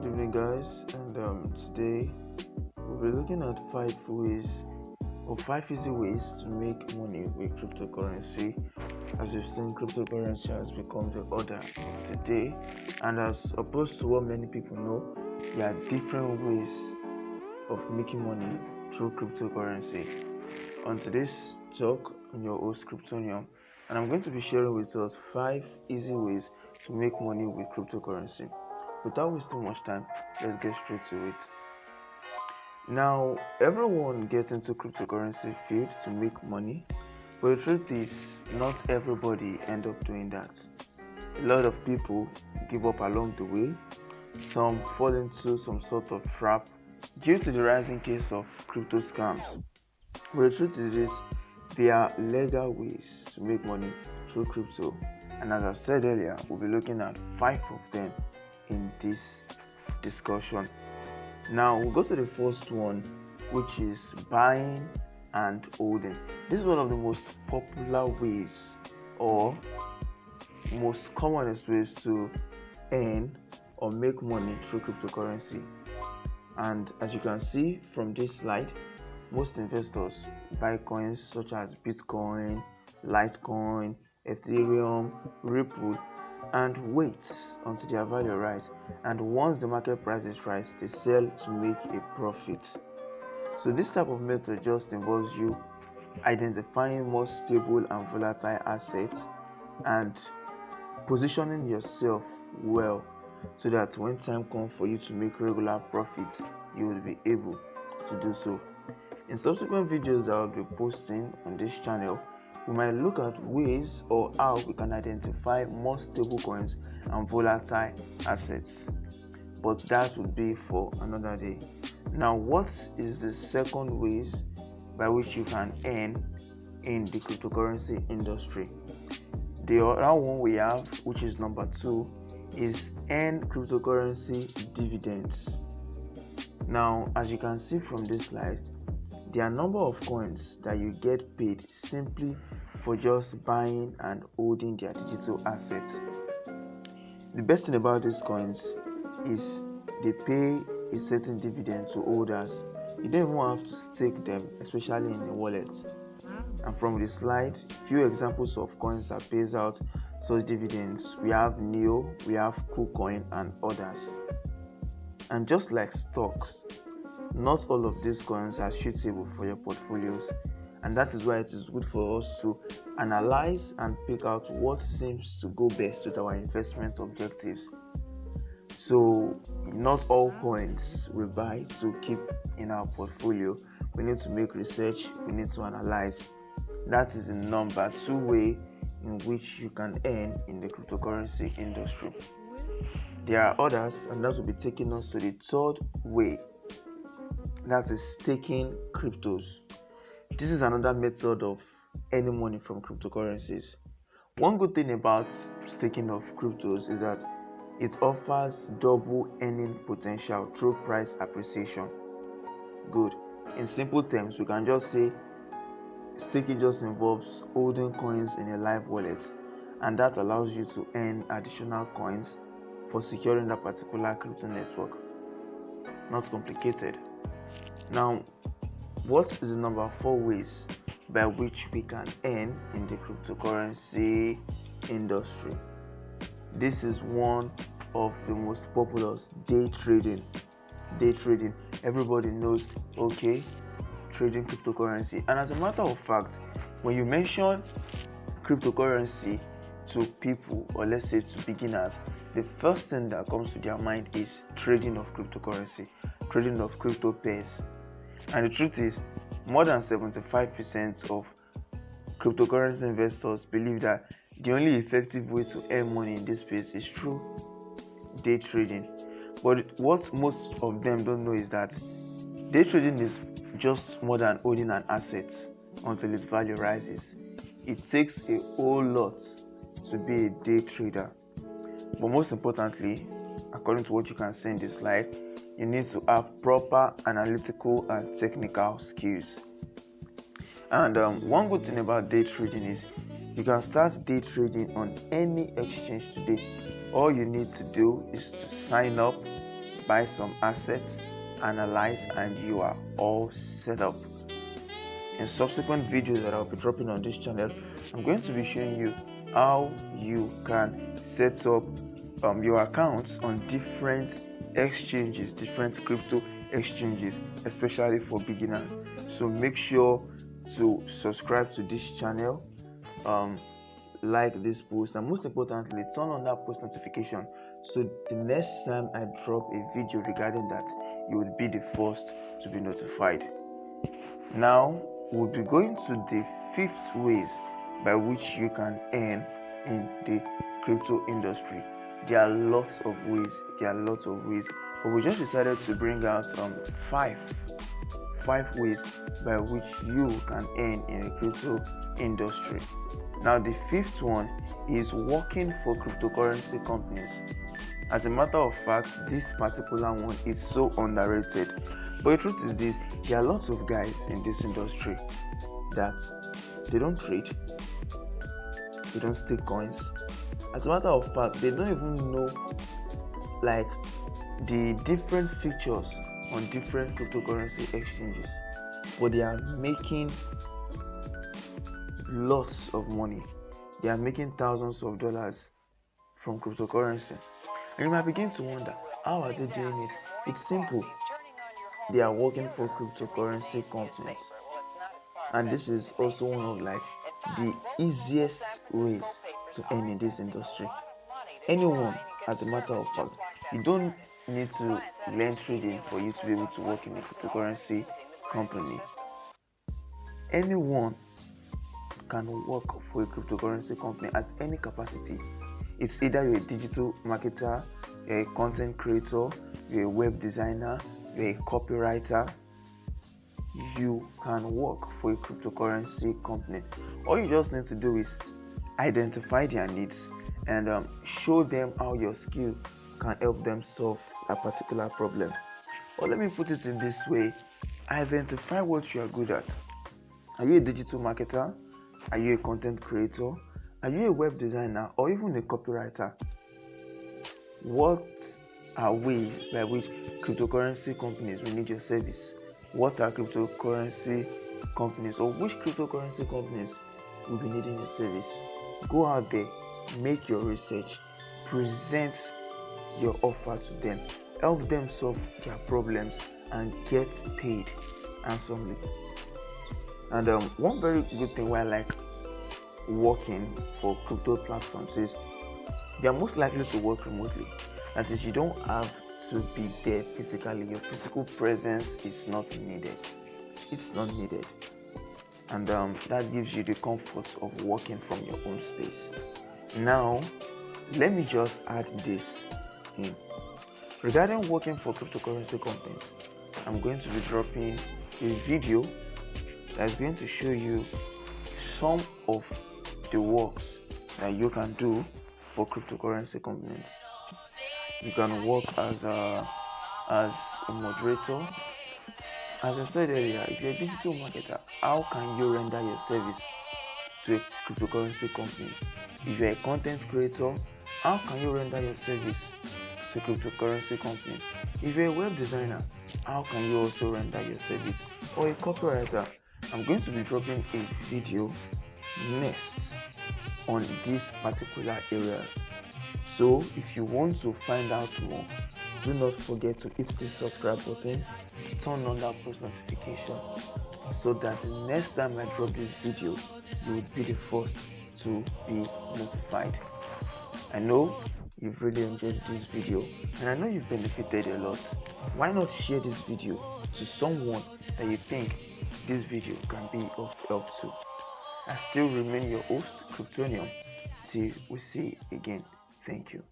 Good evening, guys, and today we'll be looking at 5 easy ways to make money with cryptocurrency. As you've seen, cryptocurrency has become the order of the day, and as opposed to what many people know, there are different ways of making money through cryptocurrency. On today's talk, I'm your host, Kryptonium, and I'm going to be sharing with us 5 easy ways to make money with cryptocurrency. Without wasting much time, let's get straight to it. Now, everyone gets into cryptocurrency field to make money, but the truth is, not everybody end up doing that. A lot of people give up along the way. Some fall into some sort of trap due to the rising case of crypto scams. But the truth is this, there are legal ways to make money through crypto, and as I said earlier, we'll be looking at 5 of them in this discussion. Now we'll go to the first one, which is buying and holding. This is one of the most popular ways or most commonest ways to earn or make money through cryptocurrency. And as you can see from this slide, most investors buy coins such as Bitcoin, Litecoin, Ethereum, Ripple, and wait until their value rise. And once the market prices rise, they sell to make a profit. So this type of method just involves you identifying more stable and volatile assets and positioning yourself well so that when time comes for you to make regular profit, you will be able to do so. In subsequent videos that I'll be posting on this channel, we might look at ways or how we can identify more stable coins and volatile assets, but that would be for another day. Now, what is the second ways by which you can earn in the cryptocurrency industry? The other one we have, which is number 2, is earn cryptocurrency dividends. Now, as you can see from this slide, there are a number of coins that you get paid simply for just buying and holding their digital assets. The best thing about these coins is they pay a certain dividend to holders. You don't even have to stake them, especially in the wallet. And from the slide, few examples of coins that pays out such dividends. We have Neo, we have KuCoin, and others. And just like stocks, not all of these coins are suitable for your portfolios, and that is why it is good for us to analyze and pick out what seems to go best with our investment objectives. So not all coins we buy to keep in our portfolio. We need to make research, we need to analyze. That is the number 2 way in which you can earn in the cryptocurrency industry. There are others, and that will be taking us to the third way, that is staking cryptos. This is another method of earning money from cryptocurrencies. One good thing about staking of cryptos is that it offers double earning potential through price appreciation. Good. In simple terms, we can just say staking just involves holding coins in a live wallet, and that allows you to earn additional coins for securing that particular crypto network. Not complicated. Now, what is the number 4 ways by which we can earn in the cryptocurrency industry? This is one of the most popular, day trading. Day trading. Everybody knows, okay, trading cryptocurrency. And as a matter of fact, when you mention cryptocurrency to people, or let's say to beginners, the first thing that comes to their mind is trading of cryptocurrency, trading of crypto pairs. And the truth is, more than 75% of cryptocurrency investors believe that the only effective way to earn money in this space is through day trading. But what most of them don't know is that day trading is just more than holding an asset until its value rises. It takes a whole lot to be a day trader. But most importantly, according to what you can see in this slide, you need to have proper analytical and technical skills. And one good thing about day trading is you can start day trading on any exchange today. All you need to do is to sign up, buy some assets, analyze, and you are all set up. In subsequent videos that I'll be dropping on this channel, I'm going to be showing you how you can set up your accounts on different exchanges, different crypto exchanges, especially for beginners. So make sure to subscribe to this channel, like this post, and most importantly, turn on that post notification so the next time I drop a video regarding that, you will be the first to be notified. Now we'll be going to the 5th ways by which you can earn in the crypto industry. There are lots of ways, but we just decided to bring out five ways by which you can earn in the crypto industry. Now the 5th one is working for cryptocurrency companies. As a matter of fact, this particular one is so underrated. But the truth is this, there are lots of guys in this industry that they don't trade, they don't stake coins. As a matter of fact, they don't even know like the different features on different cryptocurrency exchanges, but they are making lots of money. They are making thousands of dollars from cryptocurrency. And you might begin to wonder, how are they doing it? It's simple. They are working for cryptocurrency companies. And this is also one of like the easiest ways to earn in this industry. Anyone, as a matter of fact, you don't need to learn trading for you to be able to work in a cryptocurrency company. Anyone can work for a cryptocurrency company at any capacity. It's either you're a digital marketer, you're a content creator, you're a web designer, you're a copywriter. You can work for a cryptocurrency company. All you just need to do is identify their needs and show them how your skill can help them solve a particular problem. Or let me put it in this way, identify what you are good at. Are you a digital marketer? Are you a content creator? Are you a web designer or even a copywriter? What are ways by which cryptocurrency companies will need your service? What are cryptocurrency companies, or which cryptocurrency companies will be needing your service? Go out there, make your research, present your offer to them, help them solve their problems and get paid handsomely. And one very good thing why I like working for crypto platforms is they are most likely to work remotely. That is, you don't have to be there physically. Your physical presence is not needed. It's not needed. And that gives you the comfort of working from your own space. Now, let me just add this in. Regarding working for cryptocurrency companies, I'm going to be dropping a video that's going to show you some of the works that you can do for cryptocurrency companies. You can work as a moderator. As I said earlier, if you're a digital marketer, how can you render your service to a cryptocurrency company? If you're a content creator, how can you render your service to a cryptocurrency company? If you're a web designer, how can you also render your service? Or a copywriter? I'm going to be dropping a video next on these particular areas. So if you want to find out more, do not forget to hit the subscribe button, turn on that post notification so that the next time I drop this video, you will be the first to be notified. I know you've really enjoyed this video and I know you've benefited a lot. Why not share this video to someone that you think this video can be of help to? I still remain your host, Kryptonium. Till we see again. Thank you.